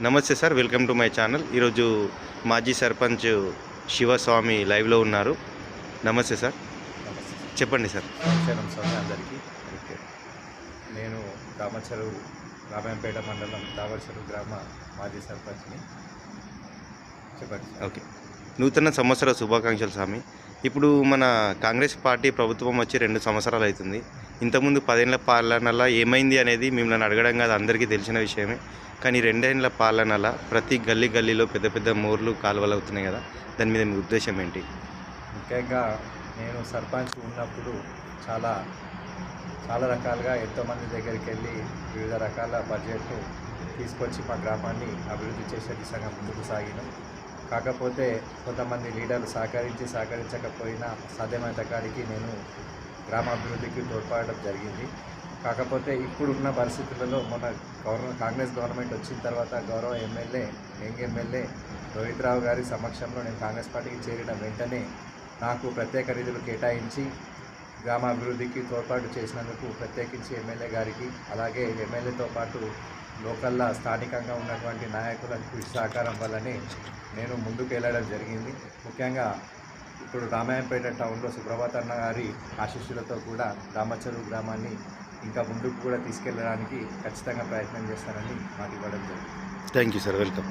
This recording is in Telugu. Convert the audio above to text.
నమస్తే sir, welcome to my channel. ఈరోజు మాజీ సర్పంచ్ శివస్వామి లైవ్లో ఉన్నారు. నమస్తే సార్, నమస్తే. చెప్పండి సార్. నమస్కారం స్వామి అందరికీ. నేను రామాయంపేట మండలం దావర్చెరువు గ్రామ మాజీ సర్పంచ్ని. చెప్పండి. ఓకే, నూతన సంవత్సర శుభాకాంక్షలు స్వామి. ఇప్పుడు మన కాంగ్రెస్ పార్టీ ప్రభుత్వం వచ్చి 2 సంవత్సరాలు అవుతుంది. ఇంతకుముందు 10 ఏళ్ల పాలనలో ఏమైంది అనేది మిమ్మల్ని అడగడం కాదు, అందరికీ తెలిసిన విషయమే. కానీ 2 ఏళ్ల పాలనలో ప్రతి గల్లీలో పెద్ద పెద్ద మోర్లు కాలువలు అవుతున్నాయి కదా, దాని మీద మీ ఉద్దేశం ఏంటి? ముఖ్యంగా నేను సర్పంచ్ ఉన్నప్పుడు చాలా రకాలుగా ఎంతోమంది దగ్గరికి వెళ్ళి వివిధ రకాల బడ్జెట్ తీసుకొచ్చి మా గ్రామాన్ని అభివృద్ధి చేసే దిశగా ముందుకు సాగినాం. కాకపోతే కొంతమంది లీడర్లు సహకరించకపోయినా సాధ్యమైనంత కాడికి నేను గ్రామాభివృద్ధికి తోడ్పడడం జరిగింది. కాకపోతే ఇప్పుడున్న పరిస్థితులలో మన కాంగ్రెస్ గవర్నమెంట్ వచ్చిన తర్వాత గౌరవ యంగ్ ఎమ్మెల్యే రోహిత్ రావు గారి సమక్షంలో నేను కాంగ్రెస్ పార్టీకి చేరిన వెంటనే నాకు ప్రత్యేక నిధులు కేటాయించి గ్రామాభివృద్ధికి తోడ్పాటు చేసినందుకు ప్రత్యేకించి ఎమ్మెల్యే గారికి, అలాగే ఎమ్మెల్యేతో పాటు లోకల్లో స్థానికంగా ఉన్నటువంటి నాయకుల కృషి సహకారం వల్లనే నేను ముందుకు వెళ్ళడం జరిగింది. ముఖ్యంగా ఇప్పుడు రామాయంపేట టౌన్లో సుప్రభాత్ అన్న గారి ఆశీస్సులతో కూడా దామచెరువు గ్రామాన్ని ఇంకా ముందుకు కూడా తీసుకెళ్ళడానికి ఖచ్చితంగా ప్రయత్నం చేస్తానని మాకు ఇవ్వడం జరిగింది. Thank you sir, welcome.